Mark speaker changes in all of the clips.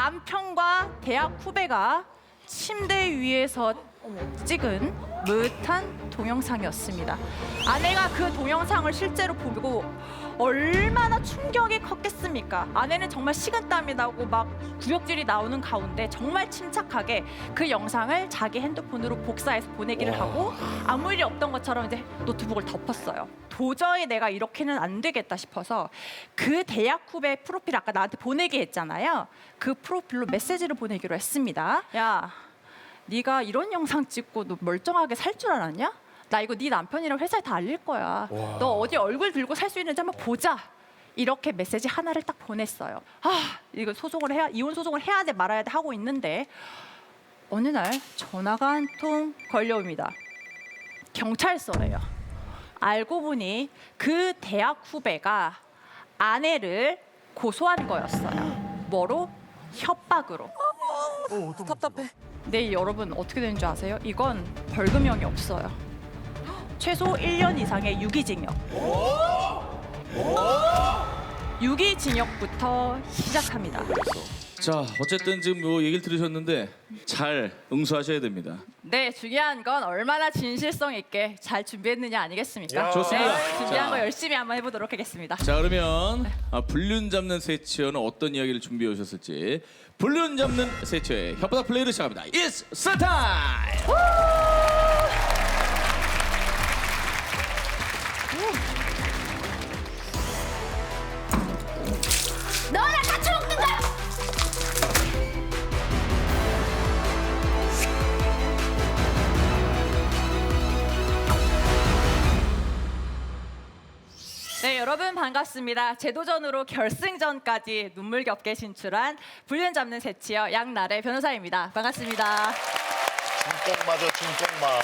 Speaker 1: 남편과 대학 후배가 침대 위에서 찍은 무릇한 동영상이었습니다. 아내가 그 동영상을 실제로 보고 얼마나 충격이 컸겠습니까? 아내는 정말 식은땀이 나고 막 구역질이 나오는 가운데 정말 침착하게 그 영상을 자기 핸드폰으로 복사해서 보내기를 하고 아무 일이 없던 것처럼 이제 노트북을 덮었어요. 도저히 내가 이렇게는 안 되겠다 싶어서 그 대학 후배 프로필 아까 나한테 보내게 했잖아요. 그 프로필로 메시지를 보내기로 했습니다. 야, 네가 이런 영상 찍고 너 멀쩡하게 살 줄 알았냐? 나 이거 네 남편이랑 회사에 다 알릴 거야. 너 어디 얼굴 들고 살 수 있는지 한번 보자. 이렇게 메시지 하나를 딱 보냈어요. 아, 이거 이혼 소송을 해야 돼 말아야 돼 하고 있는데 어느 날 전화가 한 통 걸려옵니다. 경찰서예요. 알고 보니 그 대학 후배가 아내를 고소한 거였어요. 뭐로? 협박으로.
Speaker 2: 답답해.
Speaker 1: 네, 여러분 어떻게 되는 줄 아세요? 이건 벌금형이 없어요. 최소 1년 이상의 유기징역. 유기징역부터 시작합니다.
Speaker 3: 자, 어쨌든 지금 뭐 얘기를 들으셨는데 잘 응수하셔야 됩니다.
Speaker 1: 네, 중요한 건 얼마나 진실성 있게 잘 준비했느냐 아니겠습니까?
Speaker 3: 좋습니다.
Speaker 1: 네, 준비한
Speaker 3: 자.
Speaker 1: 거 열심히 한번 해보도록 하겠습니다.
Speaker 3: 자, 그러면 불륜 잡는 세치어는 어떤 이야기를 준비해 오셨을지 불륜 잡는 세치어의 혓바닥 플레이를 시작합니다. It's s 타임!
Speaker 4: 너랑 같이 먹는 거야!
Speaker 1: 네, 여러분 반갑습니다. 재도전으로 결승전까지 눈물겹게 진출한 불륜 잡는 세치어 양나래 변호사입니다. 반갑습니다.
Speaker 5: 중뽕마죠, 중뽕마.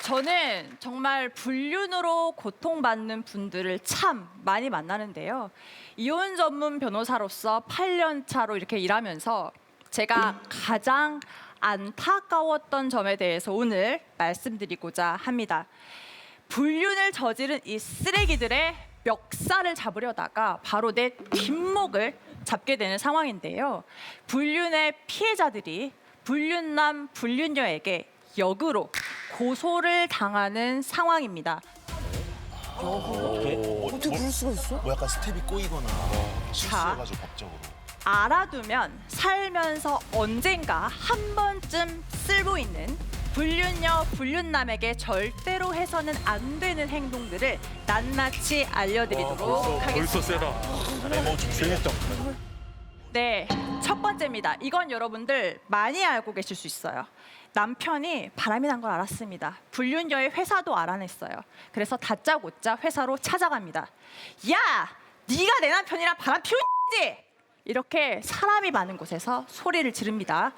Speaker 1: 저는 정말 불륜으로 고통받는 분들을 참 많이 만나는데요. 이혼 전문 변호사로서 8년 차로 이렇게 일하면서 제가 가장 안타까웠던 점에 대해서 오늘 말씀드리고자 합니다. 불륜을 저지른 이 쓰레기들의 멱살을 잡으려다가 바로 내 뒷목을 잡게 되는 상황인데요. 불륜의 피해자들이 불륜남, 불륜녀에게 역으로 고소를 당하는 상황입니다.
Speaker 2: 어떻게 그럴 수가 있어?
Speaker 5: 뭐 약간 스텝이 꼬이거나 실수해가지고 법적으로.
Speaker 1: 알아두면 살면서 언젠가 한 번쯤 쓸모 있는 불륜녀, 불륜남에게 절대로 해서는 안 되는 행동들을 낱낱이 알려드리도록 하겠습니다.
Speaker 5: 메모 좀 재밌다.
Speaker 1: 네, 첫 번째입니다. 이건 여러분들 많이 알고 계실 수 있어요. 남편이 바람이 난 걸 알았습니다. 불륜녀의 회사도 알아냈어요. 그래서 다짜고짜 회사로 찾아갑니다. 야, 네가 내 남편이랑 바람 피우지? 이렇게 사람이 많은 곳에서 소리를 지릅니다.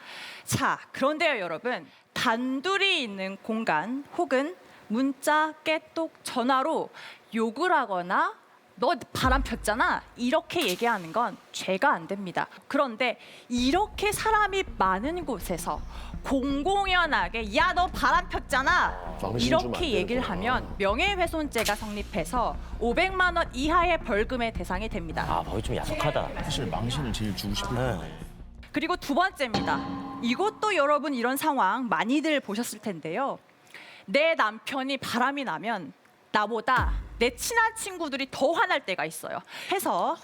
Speaker 1: 자, 그런데요, 여러분. 단둘이 있는 공간 혹은 문자, 깨톡, 전화로 욕을 하거나 너 바람 폈잖아 이렇게 얘기하는 건 죄가 안 됩니다. 그런데 이렇게 사람이 많은 곳에서 공공연하게 야 너 바람 폈잖아
Speaker 5: 망신 주면 안
Speaker 1: 이렇게
Speaker 5: 되는
Speaker 1: 얘기를
Speaker 5: 거구나.
Speaker 1: 하면 명예훼손죄가 성립해서 500만 원 이하의 벌금의 대상이 됩니다.
Speaker 6: 아, 거기 좀 야속하다.
Speaker 5: 사실 망신을 제일 주고 싶을 텐데.
Speaker 1: 그리고 두 번째입니다. 이것도 여러분 이런 상황 많이들 보셨을 텐데요. 내 남편이 바람이 나면 나보다 내 친한 친구들이 더 화날 때가 있어요. 해서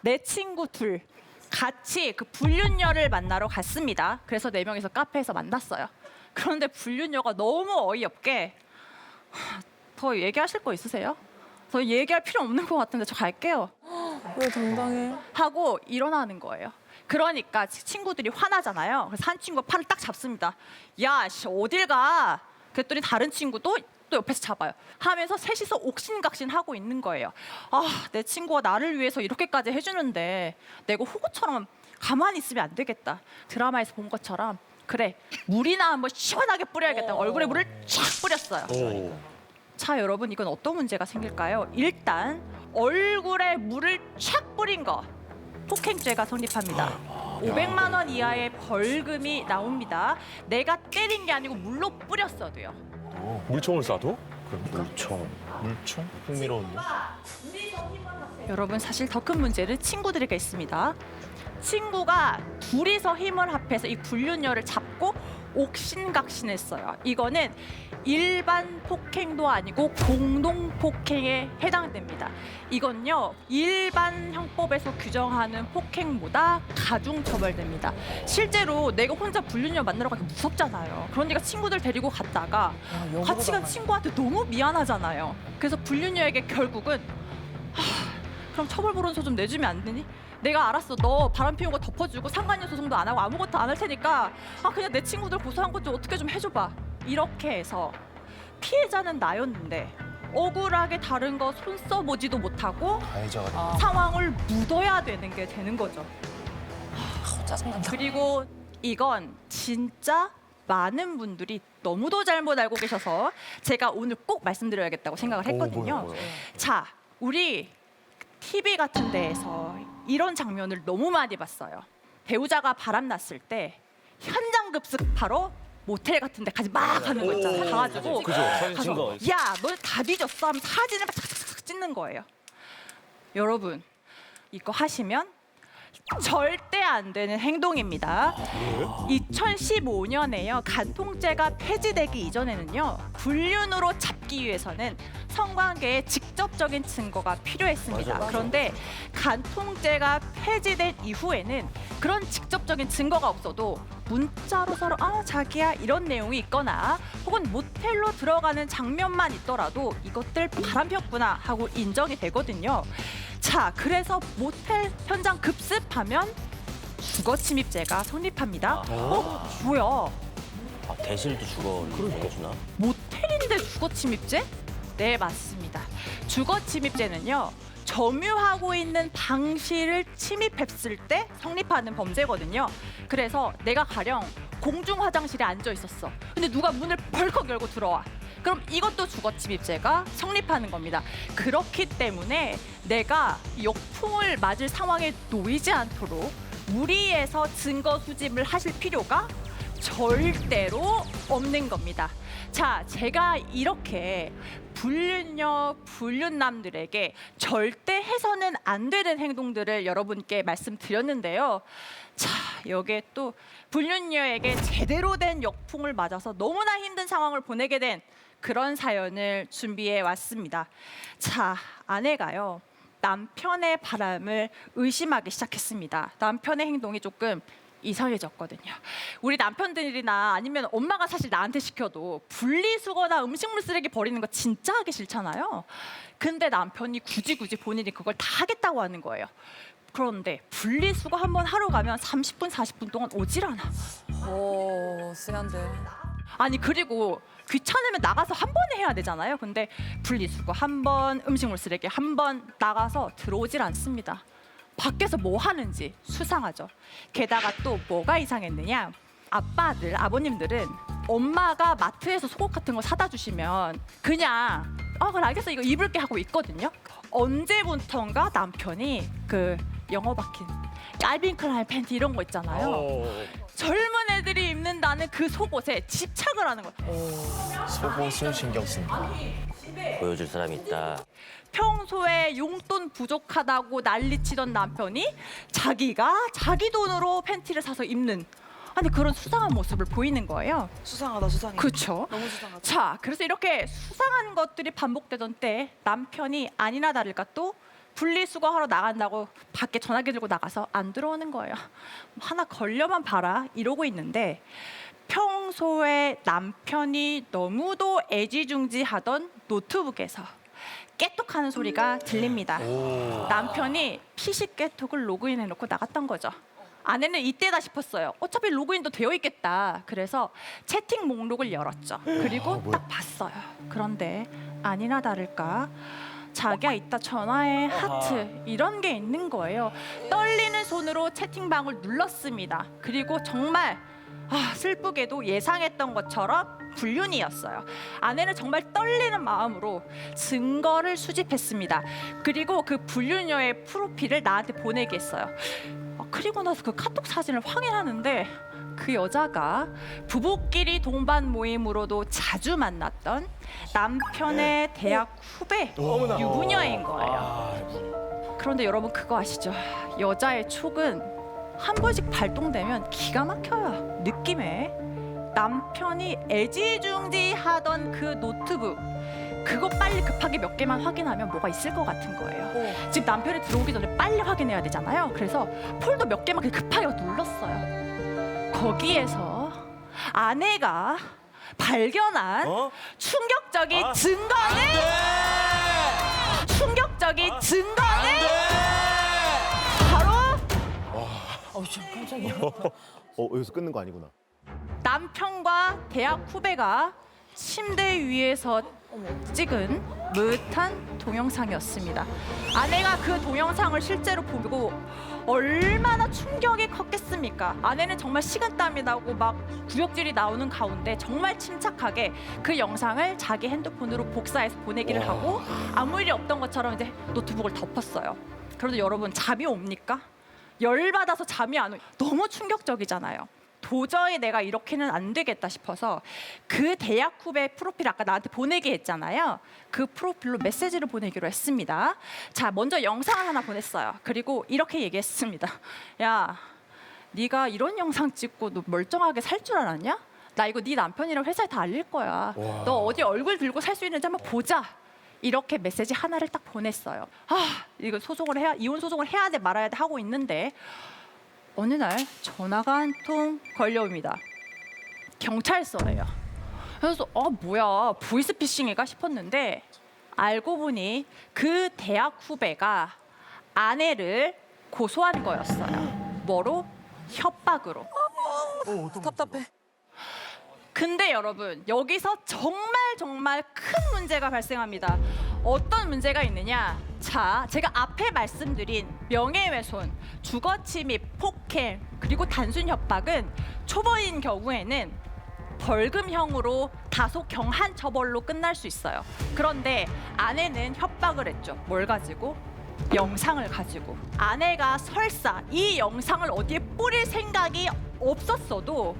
Speaker 1: 내 친구 둘 같이 그 불륜녀를 만나러 갔습니다. 그래서 4명이서 카페에서 만났어요. 그런데 불륜녀가 너무 어이없게 더 얘기하실 거 있으세요? 더 얘기할 필요 없는 것 같은데 저 갈게요.
Speaker 2: 왜 당당해?
Speaker 1: 하고 일어나는 거예요. 그러니까 친구들이 화나잖아요. 그래서 한 친구가 팔을 딱 잡습니다. 야, 씨, 어딜 가? 그랬더니 다른 친구도 또 옆에서 잡아요. 하면서 셋이서 옥신각신하고 있는 거예요. 아, 내 친구가 나를 위해서 이렇게까지 해주는데 내가 호구처럼 가만히 있으면 안 되겠다. 드라마에서 본 것처럼 그래, 물이나 한번 시원하게 뿌려야겠다. 얼굴에 물을 쫙 뿌렸어요. 자, 여러분 이건 어떤 문제가 생길까요? 일단 얼굴에 물을 촥 뿌린 거 폭행죄가 성립합니다. 500만 원 이하의 벌금이 나옵니다. 내가 때린 게 아니고 물로 뿌렸어도요.
Speaker 7: 물총을 쏴도?
Speaker 5: 물총? 흥미로운데?
Speaker 1: 여러분 사실 더 큰 문제는 친구들에게 있습니다. 친구가 둘이서 힘을 합해서 이 불륜녀를 잡고 옥신각신했어요. 이거는 일반 폭행도 아니고 공동 폭행에 해당됩니다. 이건요 일반 형법에서 규정하는 폭행보다 가중 처벌됩니다. 실제로 내가 혼자 불륜녀 만나러 가기 무섭잖아요. 그러니까 친구들 데리고 갔다가 같이 간 친구한테 너무 미안하잖아요. 그래서 불륜녀에게 결국은 그럼 처벌보론서 좀 내주면 안 되니? 내가 알았어. 너 바람 피운 거 덮어주고 상간녀 소송도 안 하고 아무것도 안 할 테니까 그냥 내 친구들 고소한 것 좀 어떻게 좀 해줘봐. 이렇게 해서 피해자는 나였는데 억울하게 다른 거 손 써보지도 못하고
Speaker 5: 가해자가
Speaker 1: 상황을 묻어야 되는 게 되는 거죠.
Speaker 2: 짜증난다.
Speaker 1: 그리고 이건 진짜 많은 분들이 너무도 잘못 알고 계셔서 제가 오늘 꼭 말씀드려야겠다고 생각을 했거든요.
Speaker 5: 뭐야.
Speaker 1: 자, 우리 TV 같은 데에서 이런 장면을 너무 많이 봤어요. 배우자가 바람 났을 때 현장 급습하러 모텔 같은 데까지 막 가는 거 있잖아요. 가가지고
Speaker 6: 사진 찍은 거.
Speaker 1: 야, 너 다 뒤졌어 하면 사진을 막 착착착 찍는 거예요. 여러분, 이거 하시면 절대 안 되는 행동입니다. 2015년에요. 간통죄가 폐지되기 이전에는요. 불륜으로 잡기 위해서는 성관계에 직접적인 증거가 필요했습니다. 그런데 간통죄가 폐지된 이후에는 그런 직접적인 증거가 없어도 문자로 서로 자기야 이런 내용이 있거나 혹은 모텔로 들어가는 장면만 있더라도 이것들 바람 폈구나 하고 인정이 되거든요. 자, 그래서 모텔 현장 급습하면 주거침입죄가 성립합니다. 뭐야?
Speaker 6: 대실도 주거 내주나?
Speaker 1: 모텔인데 주거침입죄? 네, 맞습니다. 주거침입죄는요. 점유하고 있는 방실을 침입했을 때 성립하는 범죄거든요. 그래서 내가 가령 공중 화장실에 앉아 있었어. 근데 누가 문을 벌컥 열고 들어와. 그럼 이것도 주거침입죄가 성립하는 겁니다. 그렇기 때문에 내가 역풍을 맞을 상황에 놓이지 않도록 무리해서 증거 수집을 하실 필요가 절대로 없는 겁니다. 자, 제가 이렇게 불륜녀, 불륜남들에게 절대 해서는 안 되는 행동들을 여러분께 말씀드렸는데요. 자, 여기에 또 불륜녀에게 제대로 된 역풍을 맞아서 너무나 힘든 상황을 보내게 된 그런 사연을 준비해 왔습니다. 자, 아내가요. 남편의 바람을 의심하기 시작했습니다. 남편의 행동이 조금 이상해졌거든요. 우리 남편들이나 아니면 엄마가 사실 나한테 시켜도 분리수거나 음식물 쓰레기 버리는 거 진짜 하기 싫잖아요. 근데 남편이 굳이 본인이 그걸 다 하겠다고 하는 거예요. 그런데 분리수거 한번 하러 가면 30분, 40분 동안 오질 않아.
Speaker 2: 오, 쎄한데.
Speaker 1: 아니, 그리고 귀찮으면 나가서 한 번에 해야 되잖아요. 근데 분리수거 한 번, 음식물 쓰레기 한 번 나가서 들어오질 않습니다. 밖에서 뭐 하는지 수상하죠. 게다가 또 뭐가 이상했느냐? 아빠들, 아버님들은 엄마가 마트에서 속옷 같은 거 사다 주시면 그냥 그래 알겠어 이거 입을게 하고 있거든요. 언제부턴가 남편이 그 영어 박힌 깔빈 클라인 팬티 이런 거 있잖아요. 젊은 애들이 입는다는 그 속옷에 집착을 하는 거예요.
Speaker 5: 속옷을 신경 쓴다.
Speaker 6: 보여줄 사람이 있다.
Speaker 1: 평소에 용돈 부족하다고 난리치던 남편이 자기가 자기 돈으로 팬티를 사서 입는 그런 수상한 모습을 보이는 거예요.
Speaker 2: 수상하다, 수상해.
Speaker 1: 그렇죠.
Speaker 2: 너무 수상하다.
Speaker 1: 자, 그래서 이렇게 수상한 것들이 반복되던 때 남편이 아니나 다를까 또 분리수거하러 나간다고 밖에 전화기 들고 나가서 안 들어오는 거예요. 하나 걸려만 봐라 이러고 있는데 평소에 남편이 너무도 애지중지하던 노트북에서 깨톡하는 소리가 들립니다. 남편이 PC 깨톡을 로그인해놓고 나갔던 거죠. 아내는 이때다 싶었어요. 어차피 로그인도 되어 있겠다. 그래서 채팅 목록을 열었죠. 그리고 딱 봤어요. 그런데 아니나 다를까 자기야 이따 전화해 하트 이런 게 있는 거예요. 떨리는 손으로 채팅방을 눌렀습니다. 그리고 정말 슬프게도 예상했던 것처럼 불륜이었어요. 아내는 정말 떨리는 마음으로 증거를 수집했습니다. 그리고 그 불륜녀의 프로필을 나한테 보내게 했어요. 그리고 나서 그 카톡 사진을 확인하는데 그 여자가 부부끼리 동반 모임으로도 자주 만났던 남편의 대학 후배 유부녀인 거예요. 그런데 여러분 그거 아시죠? 여자의 촉은 한 번씩 발동되면 기가 막혀요. 느낌에. 남편이 애지중지하던 그 노트북 그거 빨리 급하게 몇 개만 확인하면 뭐가 있을 것 같은 거예요. 지금 남편이 들어오기 전에 빨리 확인해야 되잖아요. 그래서 폴더 몇 개만 그냥 급하게 눌렀어요. 거기에서 아내가 발견한 충격적인 증거는 충격적인 증거는 바로
Speaker 5: 여기서 끊는 거 아니구나.
Speaker 1: 남편과 대학 후배가 침대 위에서 찍은 무탄 동영상이었습니다. 아내가 그 동영상을 실제로 보고 얼마나 충격이 컸겠습니까? 아내는 정말 식은땀이 나고 막 구역질이 나오는 가운데 정말 침착하게 그 영상을 자기 핸드폰으로 복사해서 보내기를 하고 아무 일이 없던 것처럼 이제 노트북을 덮었어요. 그런데 여러분 잠이 옵니까? 열받아서 잠이 안 오. 너무 충격적이잖아요. 도저히 내가 이렇게는 안 되겠다 싶어서 그 대학 후배 프로필 아까 나한테 보내게 했잖아요. 그 프로필로 메시지를 보내기로 했습니다. 자, 먼저 영상을 하나 보냈어요. 그리고 이렇게 얘기했습니다. 야, 네가 이런 영상 찍고 너 멀쩡하게 살 줄 알았냐? 나 이거 네 남편이랑 회사에 다 알릴 거야. 너 어디 얼굴 들고 살 수 있는지 한번 보자. 이렇게 메시지 하나를 딱 보냈어요. 이거 소송을 해야 이혼 소송을 해야 돼 말아야 돼 하고 있는데 어느 날 전화가 한 통 걸려옵니다. 경찰서래요. 그래서 뭐야 보이스피싱인가 싶었는데 알고 보니 그 대학 후배가 아내를 고소한 거였어요. 뭐로? 협박으로.
Speaker 2: 답답해.
Speaker 1: 근데 여러분 여기서 정말 큰 문제가 발생합니다. 어떤 문제가 있느냐? 자, 제가 앞에 말씀드린 명예훼손, 주거침입, 폭행, 그리고 단순 협박은 초보인 경우에는 벌금형으로 다소 경한 처벌로 끝날 수 있어요. 그런데 아내는 협박을 했죠. 뭘 가지고? 영상을 가지고. 아내가 설사 이 영상을 어디에 뿌릴 생각이 없었어도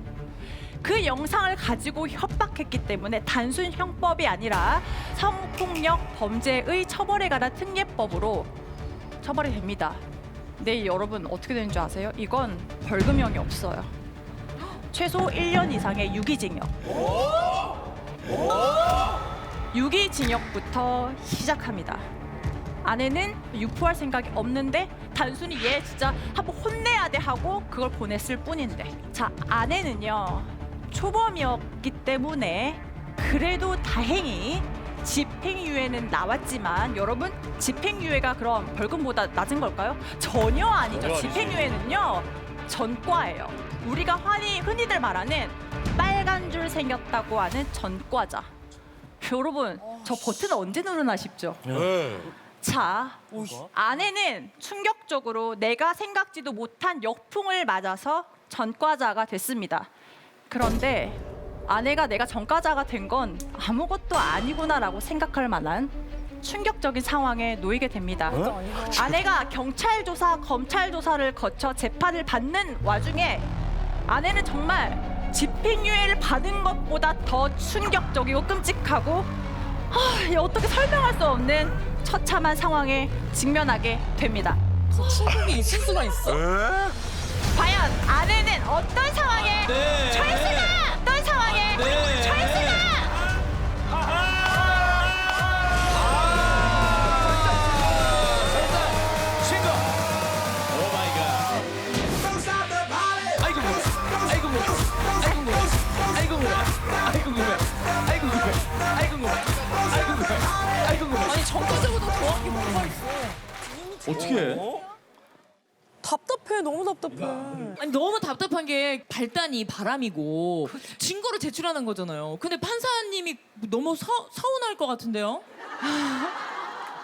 Speaker 1: 그 영상을 가지고 협박했기 때문에 단순 형법이 아니라 성폭력 범죄의 처벌에 관한 특례법으로 처벌이 됩니다. 근데 여러분 어떻게 되는 줄 아세요? 이건 벌금형이 없어요. 최소 1년 이상의 유기징역. 유기징역부터 시작합니다. 아내는 유포할 생각이 없는데 단순히 얘 진짜 한번 혼내야 돼 하고 그걸 보냈을 뿐인데. 자, 아내는요. 초범이었기 때문에 그래도 다행히 집행유예는 나왔지만 여러분 집행유예가 그럼 벌금보다 낮은 걸까요? 전혀 아니죠. 집행유예는요 전과예요. 우리가 흔히들 말하는 빨간 줄 생겼다고 하는 전과자. 여러분 저 버튼 언제 누르나 싶죠? 자, 아내는 충격적으로 내가 생각지도 못한 역풍을 맞아서 전과자가 됐습니다. 그런데 아내가 내가 전과자가 된 건 아무것도 아니구나라고 생각할 만한 충격적인 상황에 놓이게 됩니다. 아내가 경찰 조사, 검찰 조사를 거쳐 재판을 받는 와중에 아내는 정말 집행유예를 받은 것보다 더 충격적이고 끔찍하고 어떻게 설명할 수 없는 처참한 상황에 직면하게 됩니다.
Speaker 2: 충격이 있을 수가 있어?
Speaker 1: 과연 아내는 어떤 상황에 처했을까? 어떤 상황에 처했을까?
Speaker 3: 신고. 오 마이 갓. 아이고 뭐야. 아이고 뭐야. 아이고 뭐야. 아이고 뭐야. 아이고 뭐야. 아이고 뭐야. 아이고 뭐야. 아이고 뭐야. 아이고 뭐야.
Speaker 2: 아니 전과자보다 더한 게 뭐가 있어?
Speaker 3: 어떻게 해?
Speaker 2: 답답해, 너무 답답해.
Speaker 7: 아니 너무 답답한 게 발단이 바람이고 증거를 제출하는 거잖아요. 근데 판사님이 너무 서운할 것 같은데요?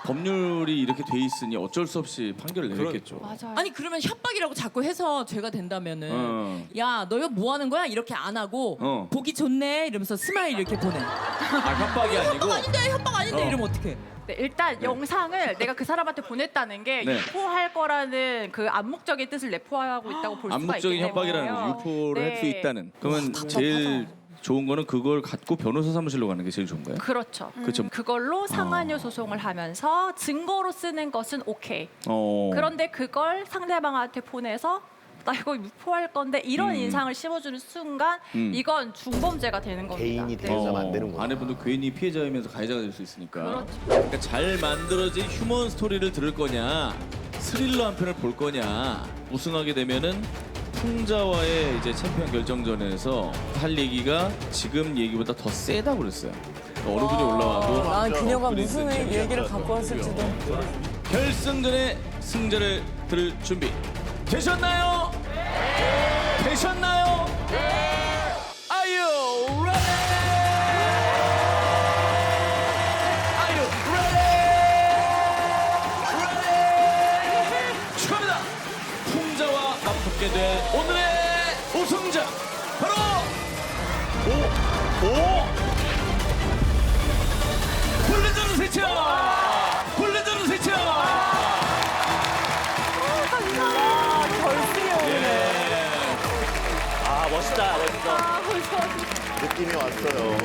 Speaker 3: 법률이 이렇게 돼 있으니 어쩔 수 없이 판결을 내렸겠죠.
Speaker 1: 맞아요.
Speaker 7: 아니 그러면 협박이라고 자꾸 해서 죄가 된다면은 야 너 이거 뭐 하는 거야? 이렇게 안 하고 보기 좋네 이러면서 스마일 이렇게 보내.
Speaker 3: 협박이 아니고.
Speaker 7: 협박 아닌데 이러면 어떡해?
Speaker 1: 네, 일단 영상을 내가 그 사람한테 보냈다는 게
Speaker 3: 네.
Speaker 1: 유포할 거라는 그 암묵적인 뜻을 내포하고 있다고 볼 수가 있기
Speaker 3: 암묵적인
Speaker 1: 때문에
Speaker 3: 협박이라는 유포를 할 수 있다는. 그러면
Speaker 2: 답답하다.
Speaker 3: 제일 좋은 거는 그걸 갖고 변호사 사무실로 가는 게 제일 좋은 거예요.
Speaker 1: 그렇죠.
Speaker 3: 그렇죠.
Speaker 1: 그걸로 상환유 소송을 하면서 증거로 쓰는 것은 오케이.
Speaker 3: 어.
Speaker 1: 그런데 그걸 상대방한테 보내서 나 이거 유포할 건데 이런 인상을 심어주는 순간 이건 중범죄가 되는 겁니다.
Speaker 5: 개인이
Speaker 1: 네.
Speaker 5: 대여자면 안 되는구나.
Speaker 3: 아내분도 괜히 피해자이면서 가해자가 될 수 있으니까.
Speaker 1: 그렇죠.
Speaker 3: 그러니까 잘 만들어진 휴먼 스토리를 들을 거냐, 스릴러 한 편을 볼 거냐. 우승하게 되면은 풍자와의 이제 챔피언 결정전에서 할 얘기가 지금 얘기보다 더 세다고 그랬어요. 그러니까 어느 분이 올라와도
Speaker 2: 난 그녀가
Speaker 3: 프린스
Speaker 2: 무슨
Speaker 3: 챔피언.
Speaker 2: 얘기를 갖고 왔을지도.
Speaker 3: 결승전의 승자를 들을 준비 되셨나요? 되셨나요? Are you ready? Are you ready? 축하합니다. 풍자와 맞붙게 될 오늘의 우승자 바로 블루전 세치야. 블루전 세치야.
Speaker 6: 아 멋있다 멋있어.
Speaker 5: 느낌이 왔어요.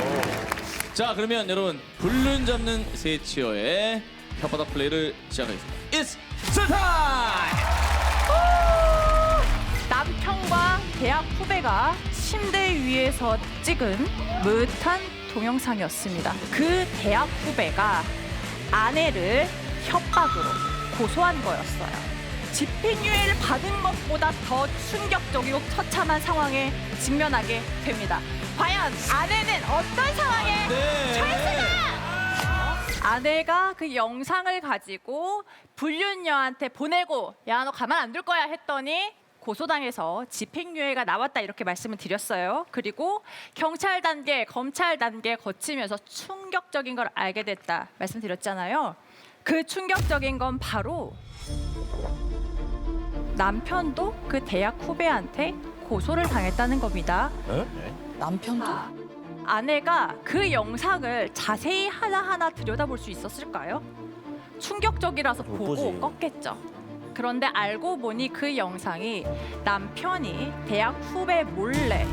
Speaker 3: 자 그러면 여러분 불륜 잡는 세 치어의 혓바닥 플레이를 시작하겠습니다. It's time!
Speaker 1: 남편과 대학 후배가 침대 위에서 찍은 무탄 동영상이었습니다. 그 대학 후배가 아내를 협박으로 고소한 거였어요. 집행유예를 받은 것보다 더 충격적이고 처참한 상황에 직면하게 됩니다. 과연 아내는 어떤 상황에 아내가 그 영상을 가지고 불륜녀한테 보내고 야 너 가만 안 둘 거야 했더니 고소당해서 집행유예가 나왔다 이렇게 말씀을 드렸어요. 그리고 경찰 단계, 검찰 단계 거치면서 충격적인 걸 알게 됐다 말씀드렸잖아요. 그 충격적인 건 바로 남편도 그 대학 후배한테 고소를 당했다는 겁니다.
Speaker 2: 남편도?
Speaker 1: 아내가 그 영상을 자세히 하나하나 들여다볼 수 있었을까요? 충격적이라서
Speaker 6: 못
Speaker 1: 보고
Speaker 6: 보지.
Speaker 1: 껐겠죠. 그런데 알고 보니 그 영상이 남편이 대학 후배 몰래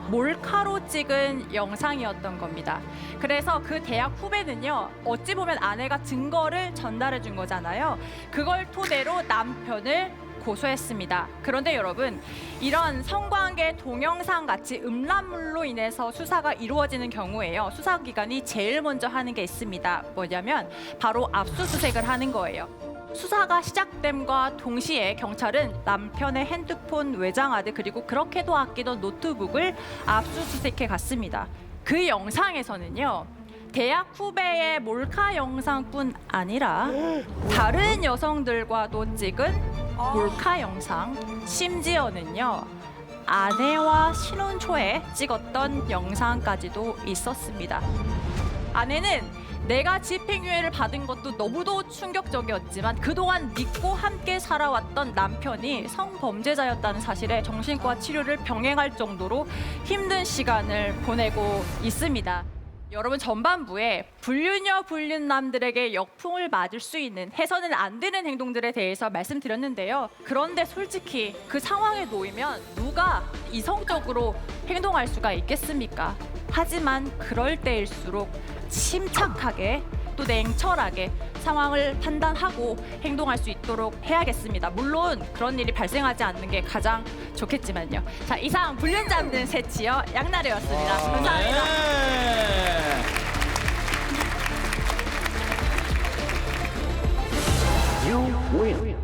Speaker 1: 몰카로 찍은 영상이었던 겁니다. 그래서 그 대학 후배는요, 어찌 보면 아내가 증거를 전달해 준 거잖아요. 그걸 토대로 남편을 고소했습니다. 그런데 여러분, 이런 성관계 동영상 같이 음란물로 인해서 수사가 이루어지는 경우에요. 수사기관이 제일 먼저 하는 게 있습니다. 뭐냐면 바로 압수수색을 하는 거예요. 수사가 시작됨과 동시에 경찰은 남편의 핸드폰, 외장하드 그리고 그렇게도 아끼던 노트북을 압수수색해 갔습니다. 그 영상에서는요. 대학 후배의 몰카 영상뿐 아니라 다른 여성들과도 찍은 몰카 영상, 심지어는요. 아내와 신혼 초에 찍었던 영상까지도 있었습니다. 아내는 내가 집행유예를 받은 것도 너무도 충격적이었지만 그동안 믿고 함께 살아왔던 남편이 성범죄자였다는 사실에 정신과 치료를 병행할 정도로 힘든 시간을 보내고 있습니다. 여러분, 전반부에 불륜녀 불륜남들에게 역풍을 맞을 수 있는 해서는 안 되는 행동들에 대해서 말씀드렸는데요. 그런데 솔직히 그 상황에 놓이면 누가 이성적으로 행동할 수가 있겠습니까? 하지만 그럴 때일수록 침착하게 또 냉철하게 상황을 판단하고 행동할 수 있도록 해야겠습니다. 물론 그런 일이 발생하지 않는 게 가장 좋겠지만요. 자, 이상 불륜 잡는 새치어 양나래였습니다. 감사합니다.
Speaker 3: 네.
Speaker 6: You win.